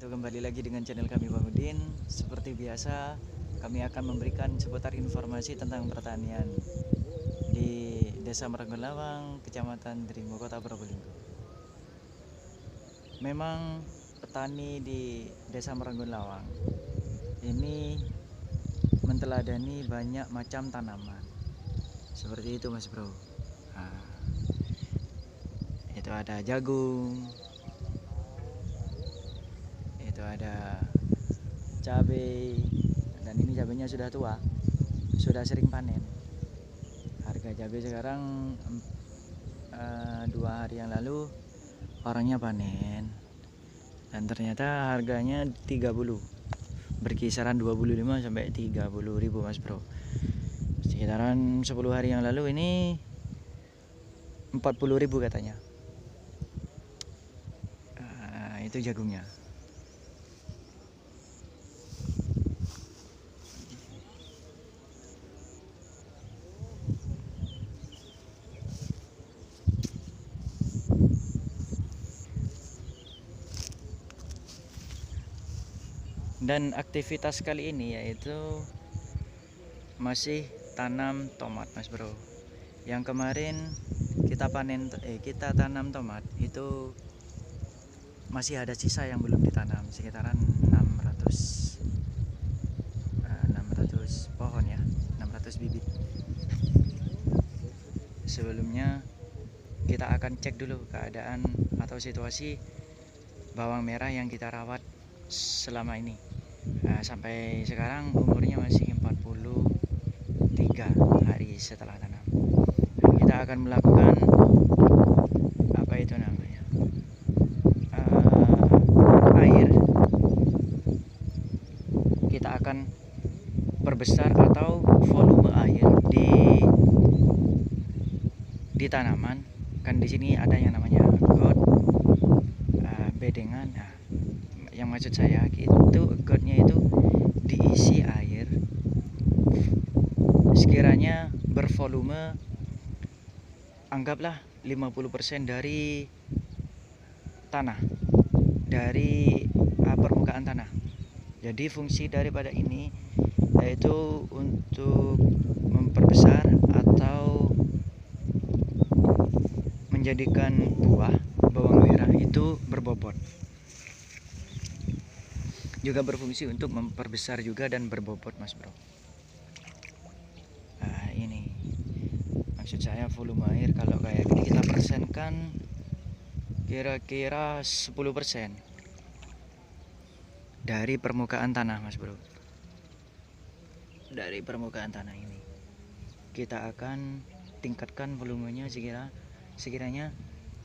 wabarakatuh. Kembali lagi dengan channel kami Bang Udin. Seperti biasa, kami akan memberikan seputar informasi tentang pertanian di Desa Maranggon Lawang, Kecamatan Dringo, Kota Probolinggo. Memang petani di Desa Maranggon Lawang ini menteladani banyak macam tanaman. Seperti itu Mas Bro. Nah, itu ada jagung, itu ada cabai, dan ini cabainya sudah tua, sudah sering panen. Harga cabai sekarang 2 hari yang lalu orangnya panen, dan ternyata harganya 30, berkisaran 25 sampai 30 ribu Mas Bro. Sekitaran 10 hari yang lalu ini 40 ribu katanya. Itu jagungnya. Dan aktivitas kali ini yaitu masih tanam tomat Mas Bro. Yang kemarin kita tanam tomat itu masih ada sisa yang belum ditanam, sekitaran 600 pohon ya, 600 bibit. Sebelumnya kita akan cek dulu keadaan atau situasi bawang merah yang kita rawat selama ini. Sampai sekarang umurnya masih 43 hari setelah tanam. Kita akan melakukan apa itu namanya, air. Kita akan perbesar atau volume air di tanaman. Kan di sini ada yang namanya got, bedengan. Nah, yang maksud saya itu gotnya itu diisi air sekiranya bervolume, anggaplah 50% dari tanah, dari permukaan tanah. Jadi fungsi daripada ini yaitu untuk memperbesar atau menjadikan buah bawang merah itu berbobot. Juga berfungsi untuk memperbesar juga dan berbobot Mas Bro. Nah, ini maksud saya volume air kalau kayak gini kita persenkan kira-kira 10% dari permukaan tanah Mas Bro. Dari permukaan tanah ini kita akan tingkatkan volumenya sekiranya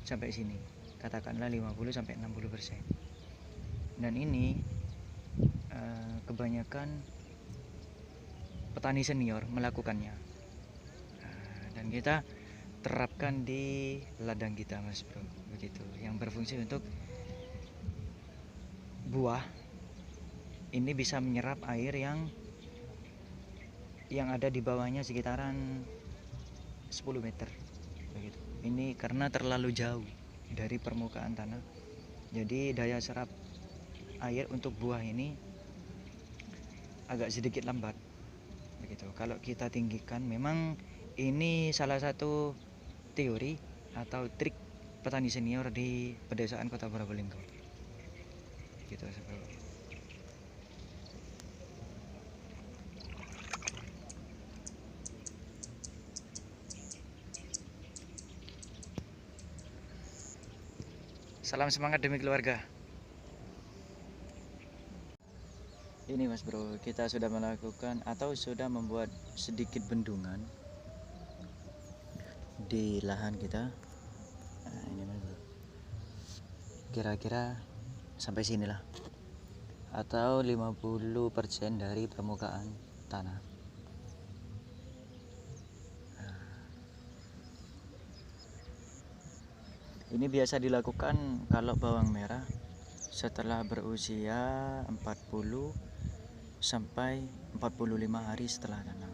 sampai sini, katakanlah 50 sampai 60%. Dan ini kebanyakan petani senior melakukannya, dan kita terapkan di ladang kita Mas Bro, begitu, yang berfungsi untuk buah ini bisa menyerap air yang ada di bawahnya sekitaran 10 meter begitu. Ini karena terlalu jauh dari permukaan tanah, jadi daya serap air untuk buah ini agak sedikit lambat begitu. Kalau kita tinggikan, memang ini salah satu teori atau trik petani senior di pedesaan Kota Probolinggo gitu. Salam semangat demi keluarga. Ini Mas Bro, kita sudah melakukan atau sudah membuat sedikit bendungan di lahan kita. Nah, ini Mas Bro, kira-kira sampai sinilah, atau 50% dari permukaan tanah. Nah, ini biasa dilakukan kalau bawang merah setelah berusia 40 sampai 45 hari setelah tanam.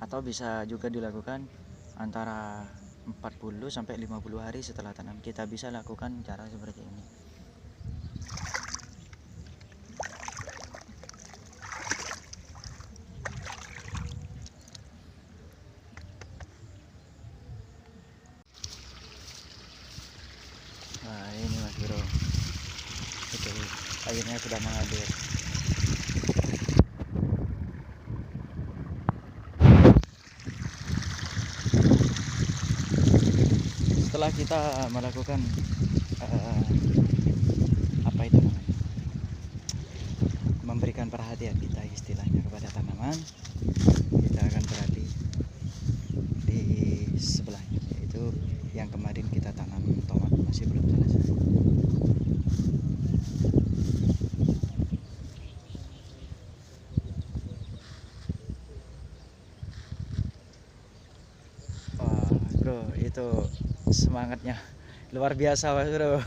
Atau bisa juga dilakukan antara 40 sampai 50 hari setelah tanam kita bisa lakukan cara seperti ini. Nah ini Mas Bro, itu airnya sudah mengalir. Setelah kita melakukan apa itu namanya, memberikan perhatian kita istilahnya kepada tanaman, kita akan berhati di sebelahnya, yaitu yang kemarin kita tanam tomat masih belum selesai. Wah bro, itu semangatnya luar biasa Mas Bro.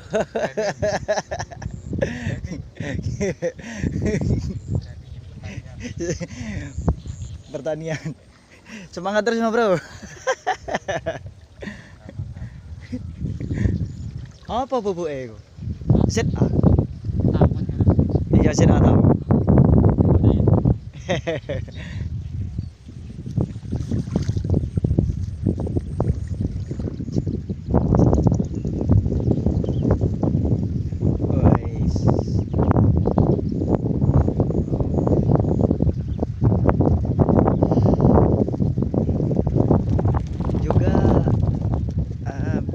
Pertanian semangat terus Mas Bro. Apa bubuk ego? ZA. Iya ZA tahu.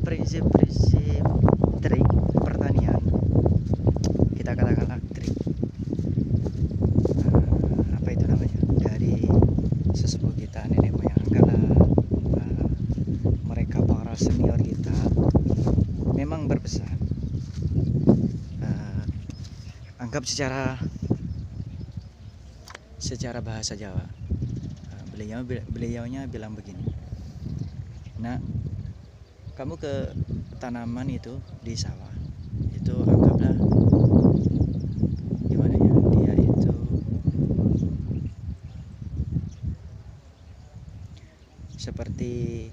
Prinsip-prinsip trik pertanian, kita katakanlah trik apa itu namanya, dari sesepuh kita, nenek moyang kala mereka para senior kita memang berpesan, anggap secara bahasa Jawa, beliaunya bilang begini, nah kamu ke tanaman itu di sawah itu anggaplah gimana ya, dia itu seperti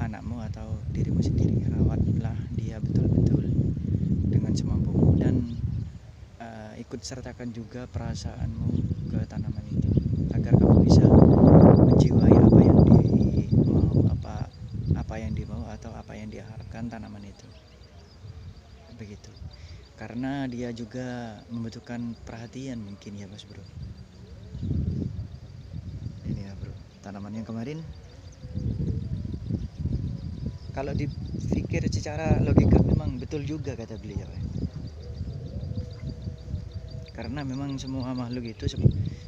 anakmu atau dirimu sendiri. Rawatlah dia betul-betul dengan semampumu dan ikut sertakan juga perasaanmu ke tanaman itu agar kamu bisa menjiwai apa yang dimau atau apa yang diharapkan tanaman itu, begitu. Karena dia juga membutuhkan perhatian mungkin ya Mas Bro. Ini ya Bro, tanaman yang kemarin kalau dipikir secara logika memang betul juga kata beliau ya. Karena memang semua makhluk itu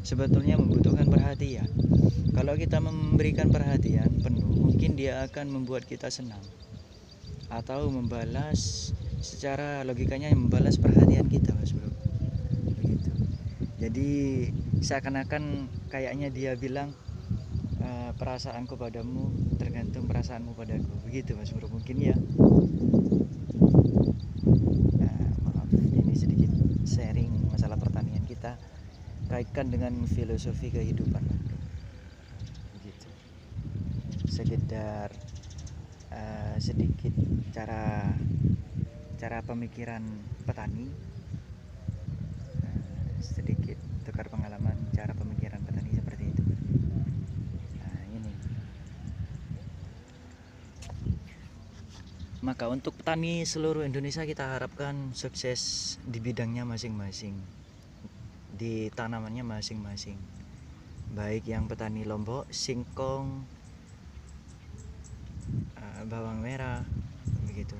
sebetulnya membutuhkan perhatian. Kalau kita memberikan perhatian penuh, mungkin dia akan membuat kita senang atau membalas, secara logikanya membalas perhatian kita Mas Bro, begitu. Jadi seakan-akan kayaknya dia bilang perasaanku padamu tergantung perasaanmu padaku, begitu Mas Bro mungkin ya. Maaf, ini sedikit sharing masalah pertanian kita, kaitkan dengan filosofi kehidupan, begitu. Sekedar sedikit cara pemikiran petani, sedikit tukar pengalaman cara pemikiran petani seperti itu. Nah ini, maka untuk petani seluruh Indonesia kita harapkan sukses di bidangnya masing-masing, di tanamannya masing-masing, baik yang petani lombok, singkong, bawang merah, begitu,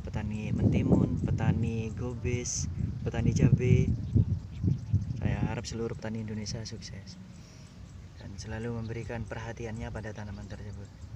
petani mentimun, petani gobis, petani cabai. Saya harap seluruh petani Indonesia sukses dan selalu memberikan perhatiannya pada tanaman tersebut.